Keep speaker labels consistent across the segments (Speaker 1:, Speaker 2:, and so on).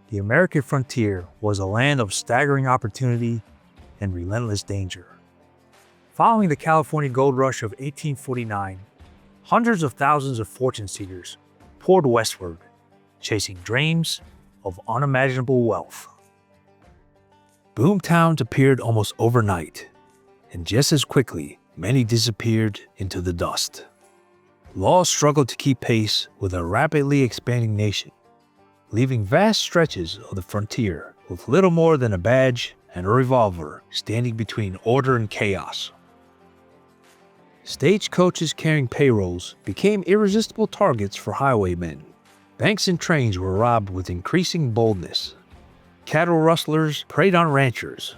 Speaker 1: the American frontier was a land of staggering opportunity and relentless danger. Following the California gold rush of 1849, hundreds of thousands of fortune seekers poured westward, chasing dreams of unimaginable wealth. Boom towns appeared almost overnight, and just as quickly, many disappeared into the dust. Laws struggled to keep pace with a rapidly expanding nation, leaving vast stretches of the frontier with little more than a badge and a revolver standing between order and chaos. Stagecoaches carrying payrolls became irresistible targets for highwaymen. Banks and trains were robbed with increasing boldness. Cattle rustlers preyed on ranchers.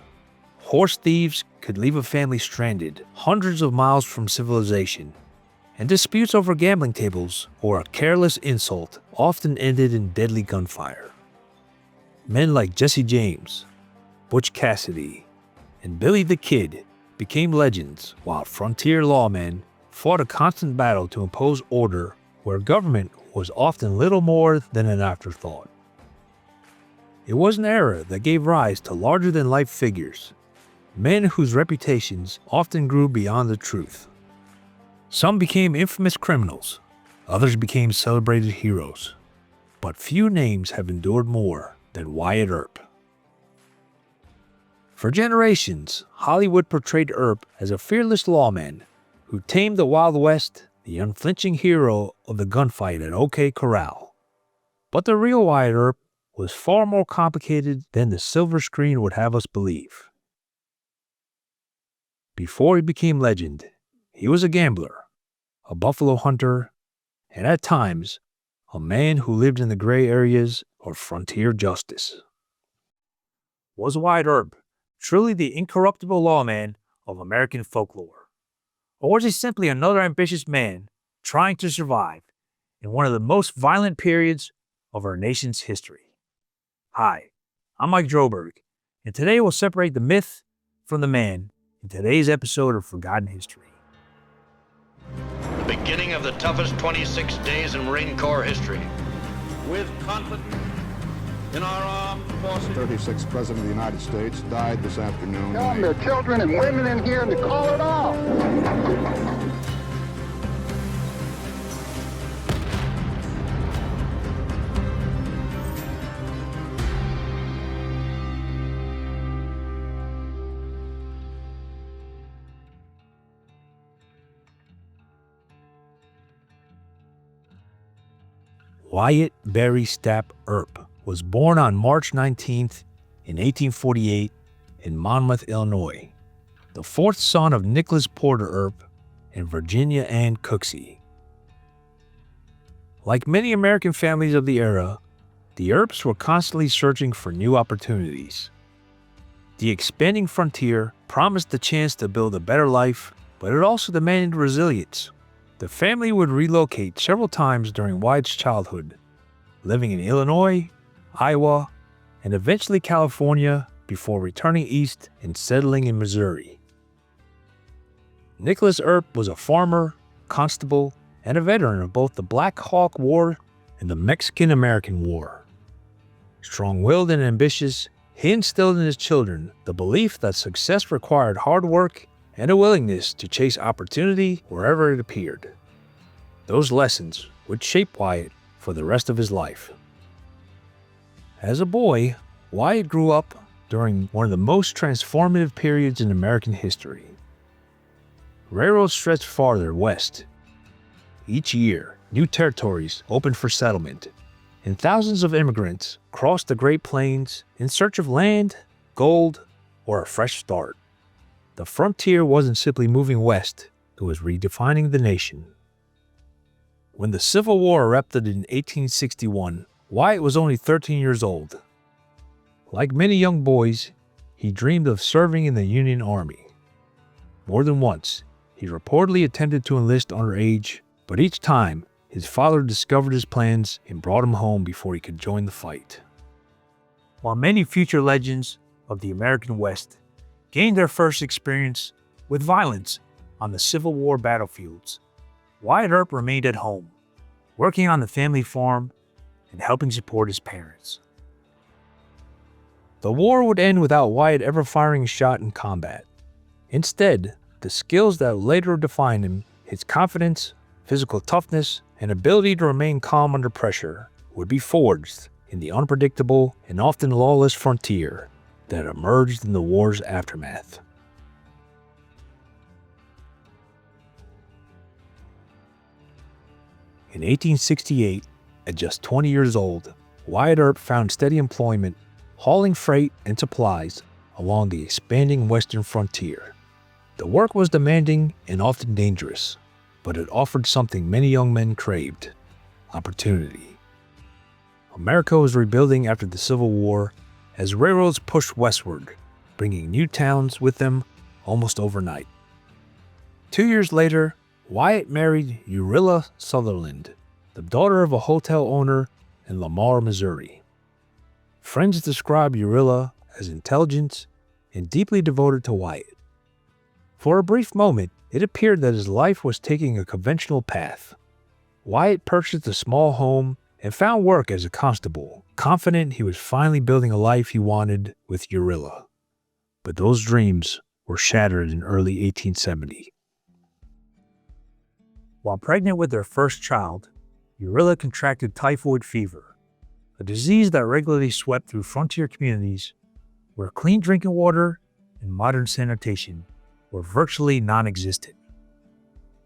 Speaker 1: Horse thieves could leave a family stranded hundreds of miles from civilization. And disputes over gambling tables or a careless insult often ended in deadly gunfire. Men like Jesse James, Butch Cassidy, and Billy the Kid became legends, while frontier lawmen fought a constant battle to impose order where government was often little more than an afterthought. It was an era that gave rise to larger-than-life figures, men whose reputations often grew beyond the truth. Some became infamous criminals, others became celebrated heroes, but few names have endured more than Wyatt Earp. For generations, Hollywood portrayed Earp as a fearless lawman who tamed the Wild West, the unflinching hero of the gunfight at OK Corral. But the real Wyatt Earp was far more complicated than the silver screen would have us believe. Before he became legend, he was a gambler, a buffalo hunter, and at times, a man who lived in the gray areas of frontier justice. Was Wyatt Earp truly the incorruptible lawman of American folklore? Or was he simply another ambitious man trying to survive in one of the most violent periods of our nation's history? Hi, I'm Mike Droberg, and today we'll separate the myth from the man in today's episode of Forgotten History.
Speaker 2: The beginning of the toughest 26 days in Marine Corps history.
Speaker 3: With confidence in our armed forces.
Speaker 4: The 36th President of the United States died this afternoon.
Speaker 5: Tell them there are children and women in here and to call it off.
Speaker 1: Wyatt Barry Stapp Earp was born on March 19th in 1848 in Monmouth, Illinois, the fourth son of Nicholas Porter Earp and Virginia Ann Cooksey. Like many American families of the era, the Earps were constantly searching for new opportunities. The expanding frontier promised the chance to build a better life, but it also demanded resilience. The family would relocate several times during Wyatt's childhood, living in Illinois, Iowa, and eventually California before returning east and settling in Missouri. Nicholas Earp was a farmer, constable, and a veteran of both the Black Hawk War and the Mexican-American War. Strong-willed and ambitious, he instilled in his children the belief that success required hard work and a willingness to chase opportunity wherever it appeared. Those lessons would shape Wyatt for the rest of his life. As a boy, Wyatt grew up during one of the most transformative periods in American history. Railroads stretched farther west. Each year, new territories opened for settlement, and thousands of immigrants crossed the Great Plains in search of land, gold, or a fresh start. The frontier wasn't simply moving west, it was redefining the nation. When the Civil War erupted in 1861, Wyatt was only 13 years old. Like many young boys, he dreamed of serving in the Union Army. More than once, he reportedly attempted to enlist underage, but each time, his father discovered his plans and brought him home before he could join the fight. While many future legends of the American West gained their first experience with violence on the Civil War battlefields, Wyatt Earp remained at home, working on the family farm and helping support his parents. The war would end without Wyatt ever firing a shot in combat. Instead, the skills that later defined him, his confidence, physical toughness, and ability to remain calm under pressure, would be forged in the unpredictable and often lawless frontier that emerged in the war's aftermath. In 1868, at just 20 years old, Wyatt Earp found steady employment hauling freight and supplies along the expanding western frontier. The work was demanding and often dangerous, but it offered something many young men craved: opportunity. America was rebuilding after the Civil War as railroads pushed westward, bringing new towns with them almost overnight. 2 years later, Wyatt married Urilla Sutherland, the daughter of a hotel owner in Lamar, Missouri. Friends describe Urilla as intelligent and deeply devoted to Wyatt. For a brief moment, it appeared that his life was taking a conventional path. Wyatt purchased a small home and found work as a constable, confident he was finally building a life he wanted with Urilla. But those dreams were shattered in early 1870. While pregnant with their first child, Urilla contracted typhoid fever, a disease that regularly swept through frontier communities where clean drinking water and modern sanitation were virtually non-existent.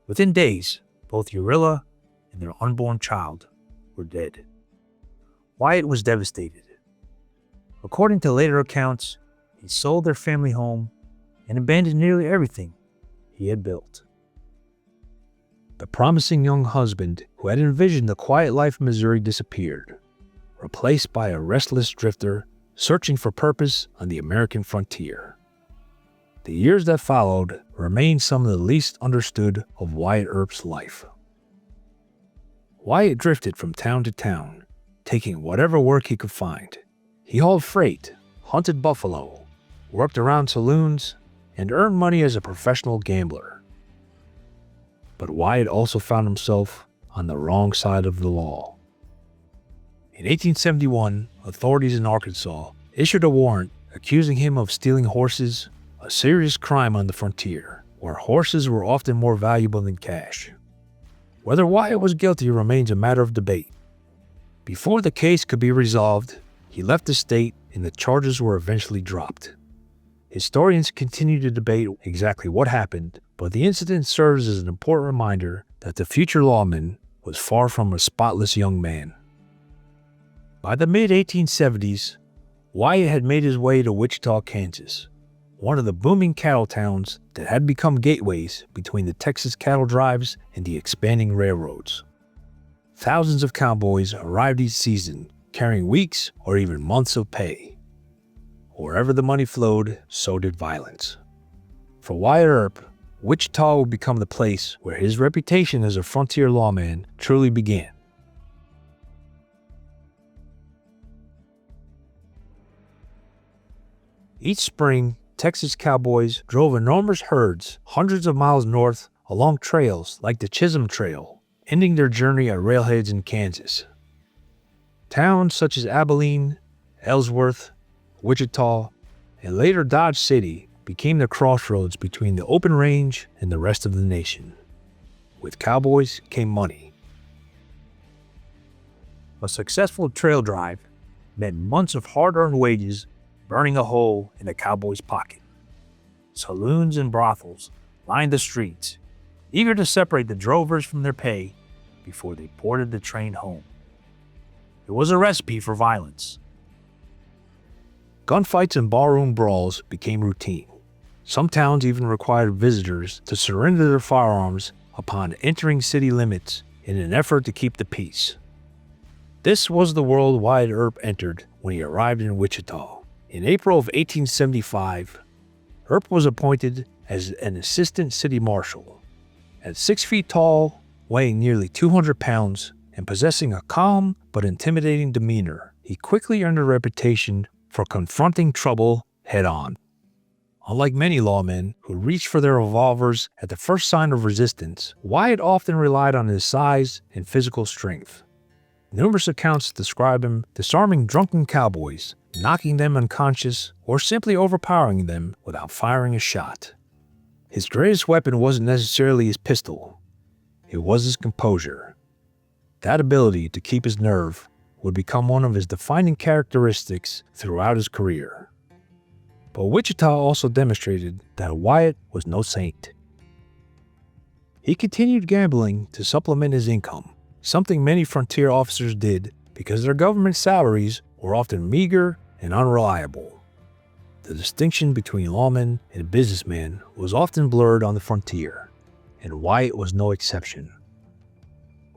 Speaker 1: Within days, both Urilla and their unborn child were dead. Wyatt was devastated. According to later accounts, he sold their family home and abandoned nearly everything he had built. The promising young husband who had envisioned a quiet life in Missouri disappeared, replaced by a restless drifter searching for purpose on the American frontier. The years that followed remain some of the least understood of Wyatt Earp's life. Wyatt drifted from town to town, taking whatever work he could find. He hauled freight, hunted buffalo, worked around saloons, and earned money as a professional gambler. But Wyatt also found himself on the wrong side of the law. In 1871, authorities in Arkansas issued a warrant accusing him of stealing horses, a serious crime on the frontier, where horses were often more valuable than cash. Whether Wyatt was guilty remains a matter of debate. Before the case could be resolved, he left the state and the charges were eventually dropped. Historians continue to debate exactly what happened, but the incident serves as an important reminder that the future lawman was far from a spotless young man. By the mid-1870s, Wyatt had made his way to Wichita, Kansas, one of the booming cattle towns that had become gateways between the Texas cattle drives and the expanding railroads. Thousands of cowboys arrived each season, carrying weeks or even months of pay. Wherever the money flowed, so did violence. For Wyatt Earp, Wichita would become the place where his reputation as a frontier lawman truly began. Each spring, Texas cowboys drove enormous herds hundreds of miles north along trails like the Chisholm Trail, ending their journey at railheads in Kansas. Towns such as Abilene, Ellsworth, Wichita, and later Dodge City became the crossroads between the open range and the rest of the nation. With cowboys came money. A successful trail drive meant months of hard-earned wages burning a hole in a cowboy's pocket. Saloons and brothels lined the streets, eager to separate the drovers from their pay before they boarded the train home. It was a recipe for violence. Gunfights and barroom brawls became routine. Some towns even required visitors to surrender their firearms upon entering city limits in an effort to keep the peace. This was the world Wyatt Earp entered when he arrived in Wichita. In April of 1875, Earp was appointed as an assistant city marshal. At 6 feet tall, weighing nearly 200 pounds, and possessing a calm but intimidating demeanor, he quickly earned a reputation for confronting trouble head-on. Unlike many lawmen who reached for their revolvers at the first sign of resistance, Wyatt often relied on his size and physical strength. Numerous accounts describe him disarming drunken cowboys knocking them unconscious, or simply overpowering them without firing a shot. His greatest weapon wasn't necessarily his pistol. It was his composure. That ability to keep his nerve would become one of his defining characteristics throughout his career. But Wichita also demonstrated that Wyatt was no saint. He continued gambling to supplement his income, something many frontier officers did because their government salaries were often meager and unreliable. The distinction between lawman and businessman was often blurred on the frontier, and Wyatt was no exception.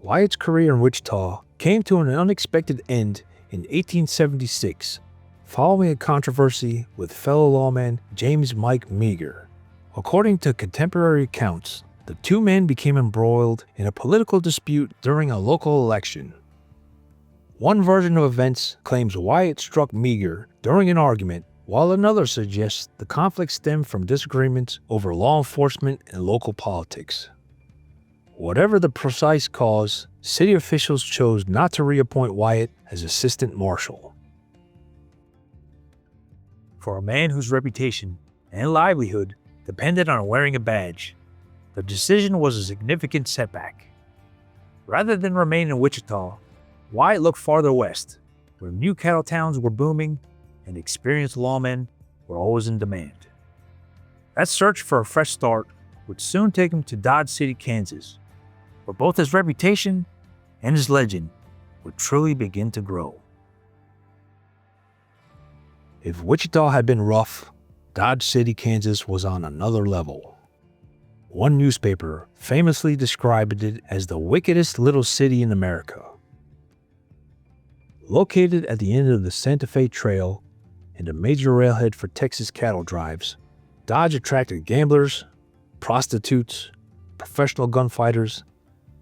Speaker 1: Wyatt's career in Wichita came to an unexpected end in 1876, following a controversy with fellow lawman James Mike Meager. According to contemporary accounts, the two men became embroiled in a political dispute during a local election. One version of events claims Wyatt struck Meager during an argument, while another suggests the conflict stemmed from disagreements over law enforcement and local politics. Whatever the precise cause, city officials chose not to reappoint Wyatt as assistant marshal. For a man whose reputation and livelihood depended on wearing a badge, the decision was a significant setback. Rather than remain in Wichita, Wyatt looked farther west, where new cattle towns were booming and experienced lawmen were always in demand. That search for a fresh start would soon take him to Dodge City, Kansas, where both his reputation and his legend would truly begin to grow. If Wichita had been rough, Dodge City, Kansas was on another level. One newspaper famously described it as the wickedest little city in America. Located at the end of the Santa Fe Trail and a major railhead for Texas cattle drives, Dodge attracted gamblers, prostitutes, professional gunfighters,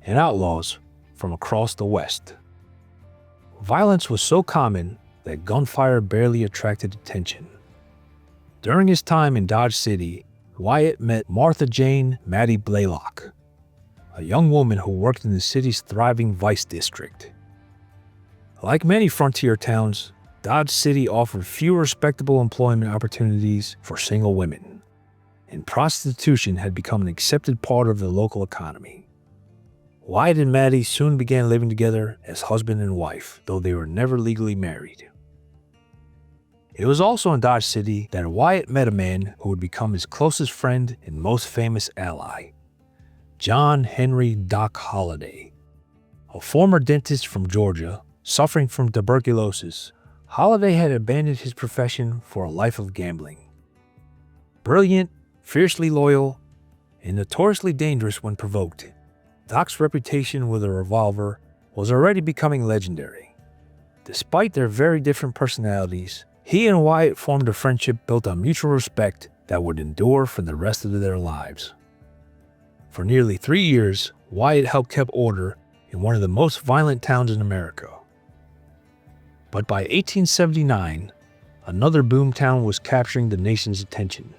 Speaker 1: and outlaws from across the West. Violence was so common that gunfire barely attracted attention. During his time in Dodge City, Wyatt met Martha Jane Mattie Blaylock, a young woman who worked in the city's thriving vice district. Like many frontier towns, Dodge City offered few respectable employment opportunities for single women, and prostitution had become an accepted part of the local economy. Wyatt and Mattie soon began living together as husband and wife, though they were never legally married. It was also in Dodge City that Wyatt met a man who would become his closest friend and most famous ally, John Henry Doc Holliday. A former dentist from Georgia, suffering from tuberculosis, Holliday had abandoned his profession for a life of gambling. Brilliant, fiercely loyal, and notoriously dangerous when provoked, Doc's reputation with a revolver was already becoming legendary. Despite their very different personalities, he and Wyatt formed a friendship built on mutual respect that would endure for the rest of their lives. For nearly 3 years, Wyatt helped keep order in one of the most violent towns in America. But by 1879, another boomtown was capturing the nation's attention.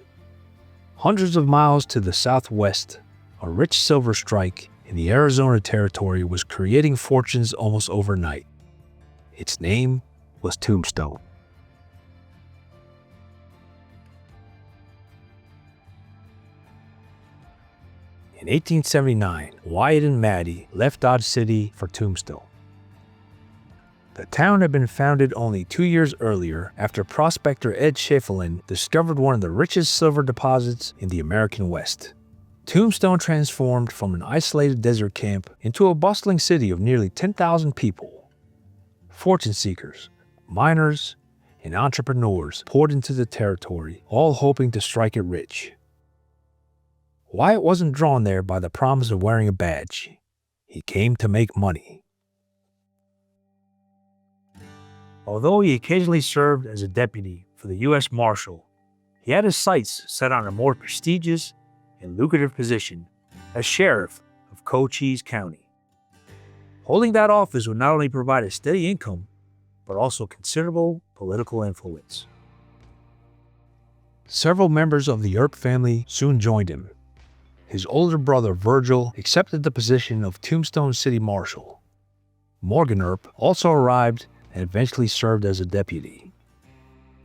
Speaker 1: Hundreds of miles to the southwest, a rich silver strike in the Arizona Territory was creating fortunes almost overnight. Its name was Tombstone. In 1879, Wyatt and Mattie left Dodge City for Tombstone. The town had been founded only 2 years earlier after prospector Ed Schieffelin discovered one of the richest silver deposits in the American West. Tombstone transformed from an isolated desert camp into a bustling city of nearly 10,000 people. Fortune seekers, miners, and entrepreneurs poured into the territory, all hoping to strike it rich. Wyatt wasn't drawn there by the promise of wearing a badge. He came to make money. Although he occasionally served as a deputy for the U.S. Marshal, he had his sights set on a more prestigious and lucrative position as sheriff of Cochise County. Holding that office would not only provide a steady income, but also considerable political influence. Several members of the Earp family soon joined him. His older brother Virgil accepted the position of Tombstone City Marshal. Morgan Earp also arrived and eventually served as a deputy.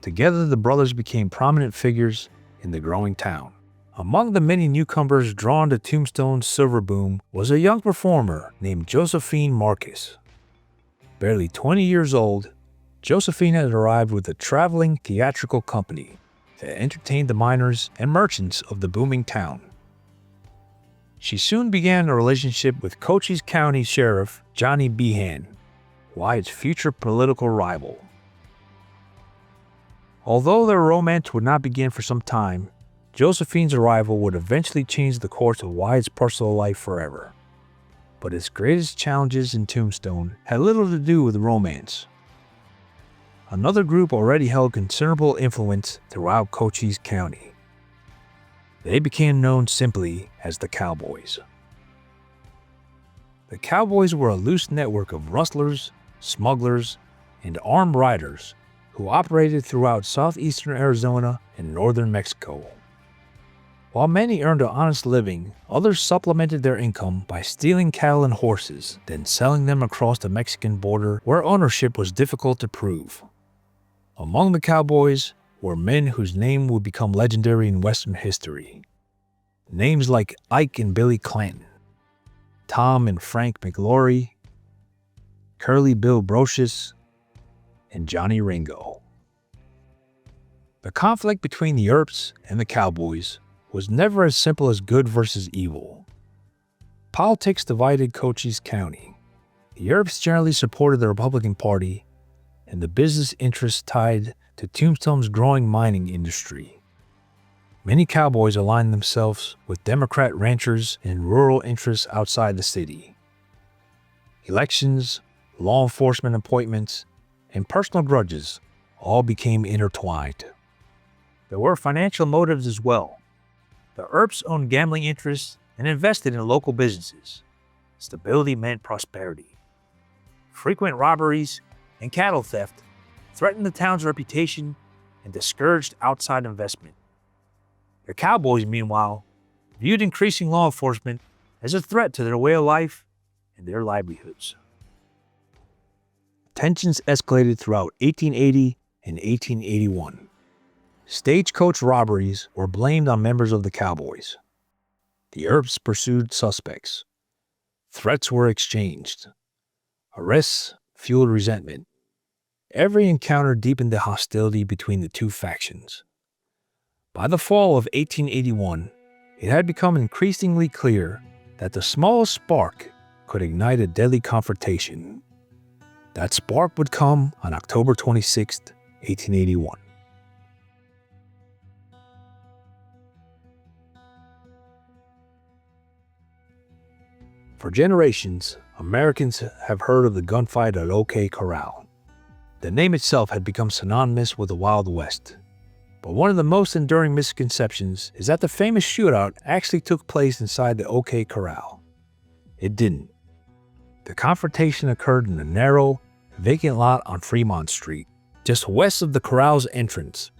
Speaker 1: Together, the brothers became prominent figures in the growing town. Among the many newcomers drawn to Tombstone's silver boom was a young performer named Josephine Marcus. Barely 20 years old, Josephine had arrived with a traveling theatrical company that entertained the miners and merchants of the booming town. She soon began a relationship with Cochise County Sheriff Johnny Behan, Wyatt's future political rival. Although their romance would not begin for some time, Josephine's arrival would eventually change the course of Wyatt's personal life forever. But his greatest challenges in Tombstone had little to do with romance. Another group already held considerable influence throughout Cochise County. They became known simply as the Cowboys. The Cowboys were a loose network of rustlers, smugglers, and armed riders who operated throughout southeastern Arizona and northern Mexico. While many earned an honest living, others supplemented their income by stealing cattle and horses, then selling them across the Mexican border where ownership was difficult to prove. Among the Cowboys were men whose name would become legendary in Western history. Names like Ike and Billy Clanton, Tom and Frank McLaury, Curly Bill Brocious, and Johnny Ringo. The conflict between the Earps and the Cowboys was never as simple as good versus evil. Politics divided Cochise County. The Earps generally supported the Republican Party, and the business interests tied to Tombstone's growing mining industry. Many Cowboys aligned themselves with Democrat ranchers and rural interests outside the city. Elections, law enforcement appointments, and personal grudges all became intertwined. There were financial motives as well. The Earps owned gambling interests and invested in local businesses. Stability meant prosperity. Frequent robberies and cattle theft threatened the town's reputation and discouraged outside investment. The Cowboys, meanwhile, viewed increasing law enforcement as a threat to their way of life and their livelihoods. Tensions escalated throughout 1880 and 1881. Stagecoach robberies were blamed on members of the Cowboys. The Earps pursued suspects. Threats were exchanged. Arrests fueled resentment. Every encounter deepened the hostility between the two factions. By the fall of 1881, it had become increasingly clear that the smallest spark could ignite a deadly confrontation. That spark would come on October 26, 1881. For generations, Americans have heard of the gunfight at OK Corral. The name itself had become synonymous with the Wild West. But one of the most enduring misconceptions is that the famous shootout actually took place inside the OK Corral. It didn't. The confrontation occurred in a narrow, vacant lot on Fremont Street, just west of the corral's entrance.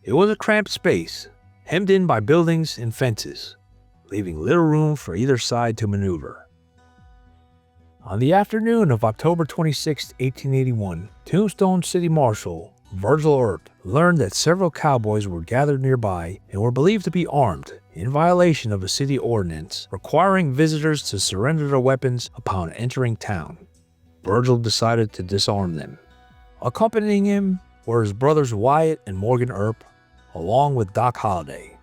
Speaker 1: It was a cramped space, hemmed in by buildings and fences, leaving little room for either side to maneuver. On the afternoon of October 26, 1881, Tombstone City Marshal Virgil Earp learned that several cowboys were gathered nearby and were believed to be armed, in violation of a city ordinance requiring visitors to surrender their weapons upon entering town. Virgil decided to disarm them. Accompanying him were his brothers Wyatt and Morgan Earp, along with Doc Holliday.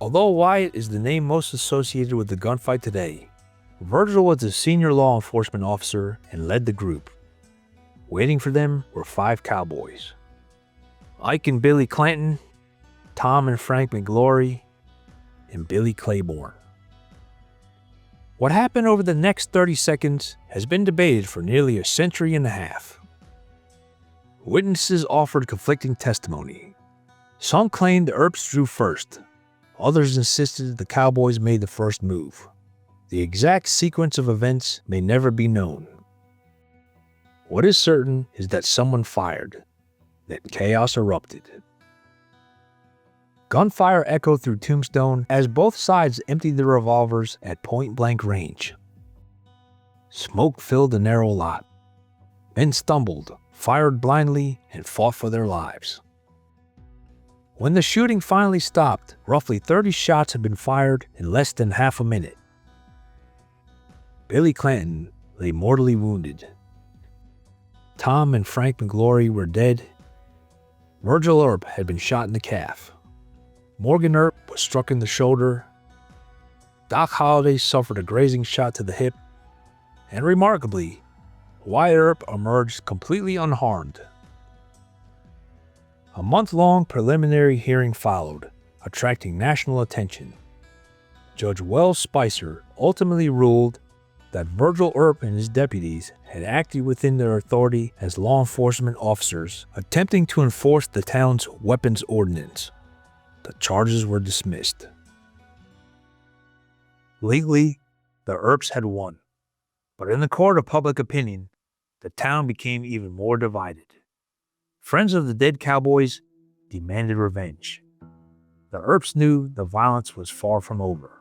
Speaker 1: Although Wyatt is the name most associated with the gunfight today, Virgil was a senior law enforcement officer and led the group. Waiting for them were 5 cowboys: Ike and Billy Clanton, Tom and Frank McLaury, and Billy Claiborne. What happened over the next 30 seconds has been debated for nearly a century and a half. Witnesses offered conflicting testimony. Some claimed the Earps drew first. Others insisted the Cowboys made the first move. The exact sequence of events may never be known. What is certain is that someone fired. Then chaos erupted. Gunfire echoed through Tombstone as both sides emptied their revolvers at point-blank range. Smoke filled the narrow lot. Men stumbled, fired blindly, and fought for their lives. When the shooting finally stopped, roughly 30 shots had been fired in less than half a minute. Billy Clanton lay mortally wounded. Tom and Frank McGlory were dead. Virgil Earp had been shot in the calf. Morgan Earp was struck in the shoulder. Doc Holliday suffered a grazing shot to the hip. And remarkably, Wyatt Earp emerged completely unharmed. A month-long preliminary hearing followed, attracting national attention. Judge Wells Spicer ultimately ruled that Virgil Earp and his deputies had acted within their authority as law enforcement officers attempting to enforce the town's weapons ordinance. The charges were dismissed. Legally, the Earps had won, but in the court of public opinion, the town became even more divided. Friends of the dead Cowboys demanded revenge. The Earps knew the violence was far from over.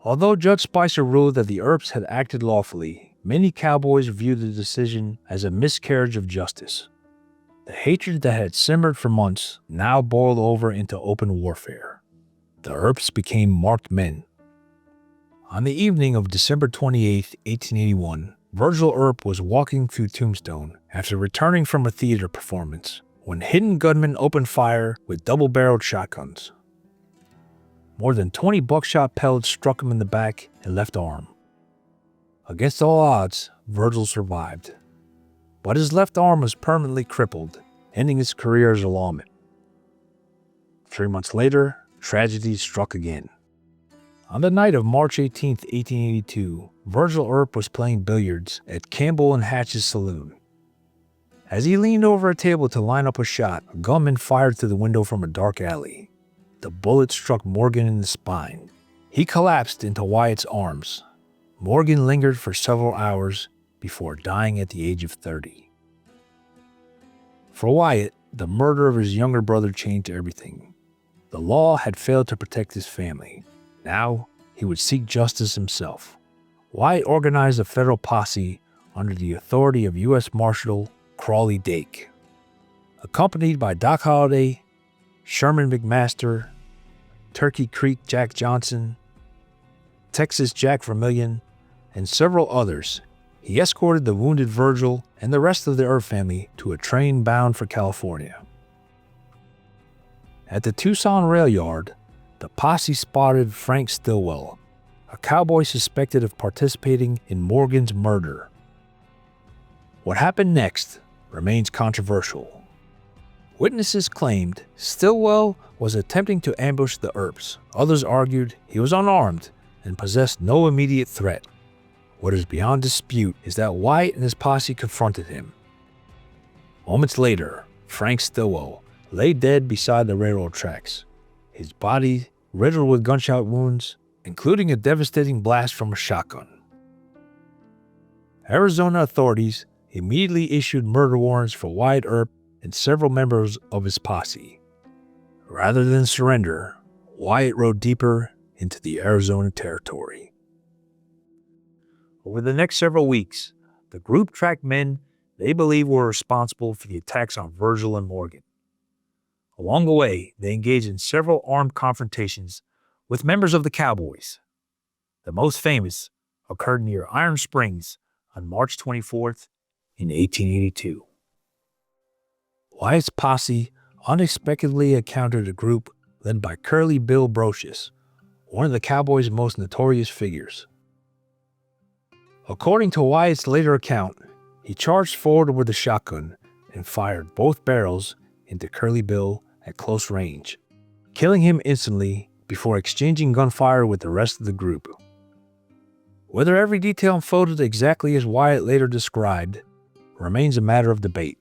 Speaker 1: Although Judge Spicer ruled that the Earps had acted lawfully, many Cowboys viewed the decision as a miscarriage of justice. The hatred that had simmered for months now boiled over into open warfare. The Earps became marked men. On the evening of December 28, 1881, Virgil Earp was walking through Tombstone after returning from a theater performance when hidden gunmen opened fire with double-barreled shotguns. More than 20 buckshot pellets struck him in the back and left arm. Against all odds, Virgil survived, but his left arm was permanently crippled, ending his career as a lawman. 3 months later, tragedy struck again. On the night of March 18, 1882, Virgil Earp was playing billiards at Campbell and Hatch's saloon. As he leaned over a table to line up a shot, a gunman fired through the window from a dark alley. The bullet struck Morgan in the spine. He collapsed into Wyatt's arms. Morgan lingered for several hours before dying at the age of 30. For Wyatt, the murder of his younger brother changed everything. The law had failed to protect his family. Now, he would seek justice himself. Wyatt organized a federal posse under the authority of U.S. Marshal Crawley Dake. Accompanied by Doc Holliday, Sherman McMaster, Turkey Creek Jack Johnson, Texas Jack Vermillion, and several others, he escorted the wounded Virgil and the rest of the Earp family to a train bound for California. At the Tucson rail yard, the posse spotted Frank Stillwell, a cowboy suspected of participating in Morgan's murder. What happened next remains controversial. Witnesses claimed Stillwell was attempting to ambush the Earps. Others argued he was unarmed and possessed no immediate threat. What is beyond dispute is that Wyatt and his posse confronted him. Moments later, Frank Stillwell lay dead beside the railroad tracks, his body riddled with gunshot wounds, including a devastating blast from a shotgun. Arizona authorities immediately issued murder warrants for Wyatt Earp and several members of his posse. Rather than surrender, Wyatt rode deeper into the Arizona territory. Over the next several weeks, the group tracked men they believed were responsible for the attacks on Virgil and Morgan. Along the way, they engaged in several armed confrontations with members of the Cowboys. The most famous occurred near Iron Springs on March 24th in 1882. Wyatt's posse unexpectedly encountered a group led by Curly Bill Brocious, one of the Cowboys' most notorious figures. According to Wyatt's later account, he charged forward with a shotgun and fired both barrels into Curly Bill at close range, killing him instantly before exchanging gunfire with the rest of the group. Whether every detail unfolded exactly as Wyatt later described remains a matter of debate.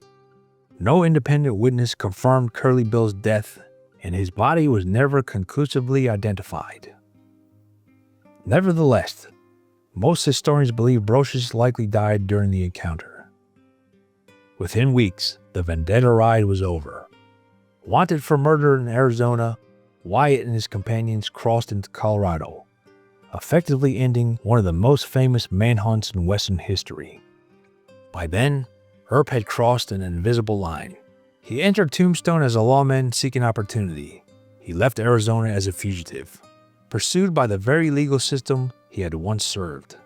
Speaker 1: No independent witness confirmed Curly Bill's death, and his body was never conclusively identified. Nevertheless, most historians believe Brocious likely died during the encounter. Within weeks, the Vendetta Ride was over. Wanted for murder in Arizona, Wyatt and his companions crossed into Colorado, effectively ending one of the most famous manhunts in Western history. By then, Earp had crossed an invisible line. He entered Tombstone as a lawman seeking opportunity. He left Arizona as a fugitive, pursued by the very legal system he had once served.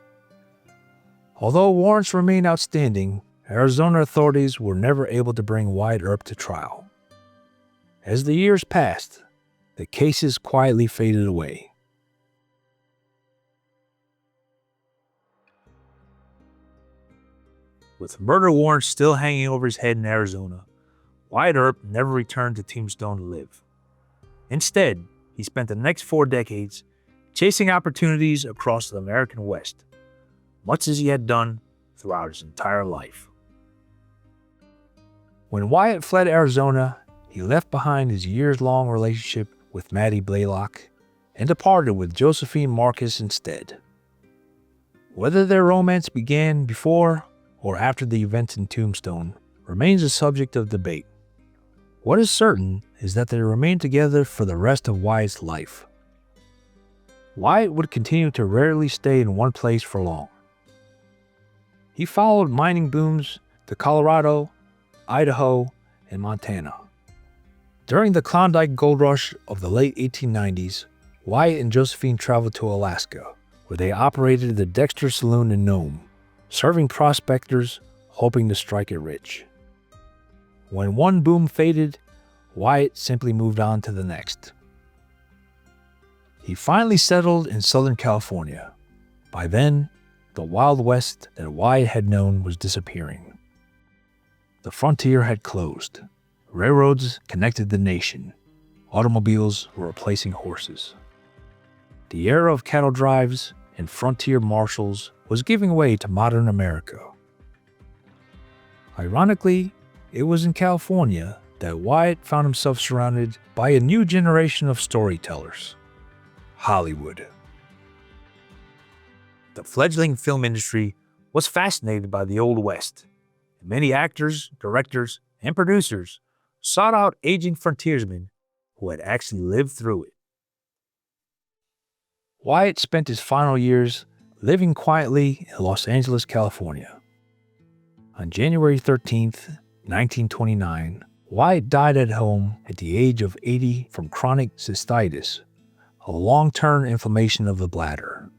Speaker 1: Although warrants remained outstanding, Arizona authorities were never able to bring Wyatt Earp to trial. As the years passed, the cases quietly faded away. With murder warrants still hanging over his head in Arizona, Wyatt Earp never returned to Tombstone to live. Instead, he spent the next 4 decades chasing opportunities across the American West, much as he had done throughout his entire life. When Wyatt fled Arizona, he left behind his years-long relationship with Maddie Blaylock and departed with Josephine Marcus instead. Whether their romance began before or after the events in Tombstone remains a subject of debate. What is certain is that they remained together for the rest of Wyatt's life. Wyatt would continue to rarely stay in one place for long. He followed mining booms to Colorado, Idaho, and Montana. During the Klondike Gold Rush of the late 1890s, Wyatt and Josephine traveled to Alaska, where they operated the Dexter Saloon in Nome, serving prospectors hoping to strike it rich. When one boom faded, Wyatt simply moved on to the next. He finally settled in Southern California. By then, the Wild West that Wyatt had known was disappearing. The frontier had closed. Railroads connected the nation. Automobiles were replacing horses. The era of cattle drives and frontier marshals was giving way to modern America. Ironically, it was in California that Wyatt found himself surrounded by a new generation of storytellers: Hollywood. The fledgling film industry was fascinated by the Old West, and many actors, directors, and producers sought out aging frontiersmen who had actually lived through it. Wyatt spent his final years living quietly in Los Angeles, California. On January 13th, 1929, Wyatt died at home at the age of 80 from chronic cystitis, a long-term inflammation of the bladder.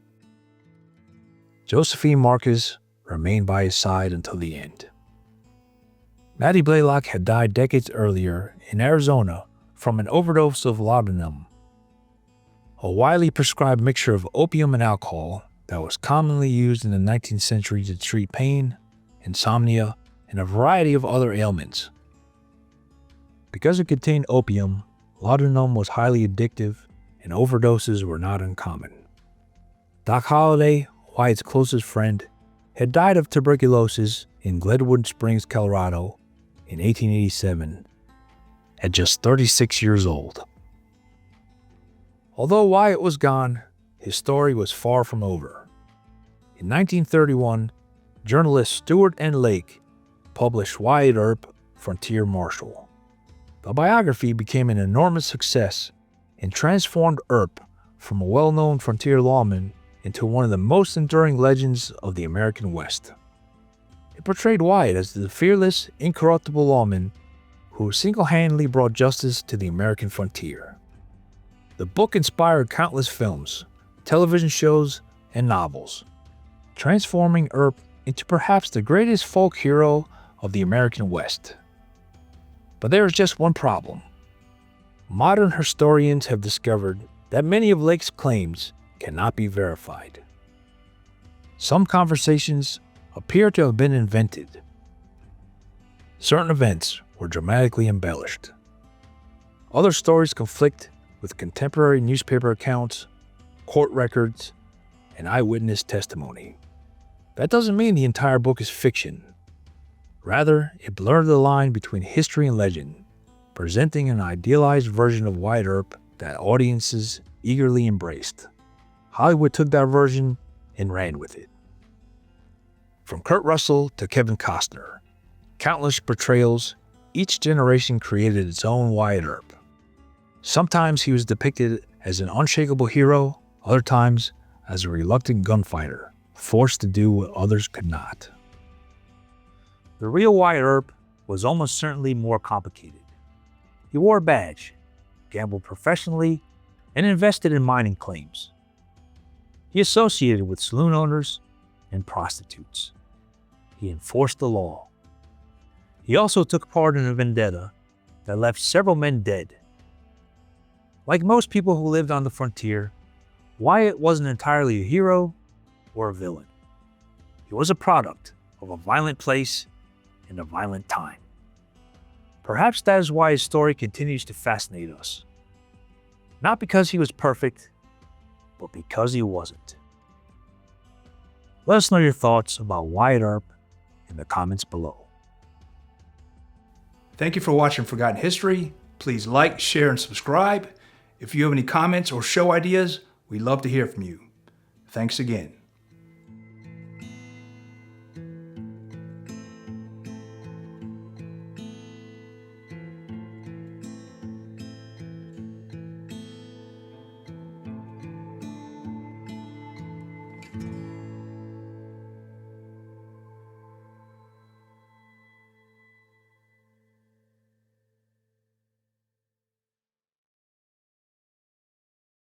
Speaker 1: Josephine Marcus remained by his side until the end. Maddie Blaylock had died decades earlier in Arizona from an overdose of laudanum, a widely prescribed mixture of opium and alcohol that was commonly used in the 19th century to treat pain, insomnia, and a variety of other ailments. Because it contained opium, laudanum was highly addictive, and overdoses were not uncommon. Doc Holliday, Wyatt's closest friend, had died of tuberculosis in Glenwood Springs, Colorado, in 1887, at just 36 years old. Although Wyatt was gone, his story was far from over. In 1931, journalist Stewart N. Lake published Wyatt Earp, Frontier Marshal. The biography became an enormous success and transformed Earp from a well-known frontier lawman into one of the most enduring legends of the American West. It portrayed Wyatt as the fearless, incorruptible lawman who single-handedly brought justice to the American frontier. The book inspired countless films, television shows, and novels, transforming Earp into perhaps the greatest folk hero of the American West. But there is just one problem. Modern historians have discovered that many of Lake's claims cannot be verified. Some conversations appear to have been invented. Certain events were dramatically embellished. Other stories conflict with contemporary newspaper accounts, court records, and eyewitness testimony. That doesn't mean the entire book is fiction. Rather, it blurred the line between history and legend, presenting an idealized version of Wyatt Earp that audiences eagerly embraced. Hollywood took that version and ran with it. From Kurt Russell to Kevin Costner, countless portrayals, each generation created its own Wyatt Earp. Sometimes he was depicted as an unshakable hero, other times as a reluctant gunfighter, forced to do what others could not. The real Wyatt Earp was almost certainly more complicated. He wore a badge, gambled professionally, and invested in mining claims. He associated with saloon owners and prostitutes. He enforced the law. He also took part in a vendetta that left several men dead. Like most people who lived on the frontier, Wyatt wasn't entirely a hero or a villain. He was a product of a violent place and a violent time. Perhaps that is why his story continues to fascinate us. Not because he was perfect, but because he wasn't. Let us know your thoughts about Wyatt Earp in the comments below.
Speaker 6: Thank you for watching Forgotten History. Please like, share, and subscribe. If you have any comments or show ideas, we'd love to hear from you. Thanks again.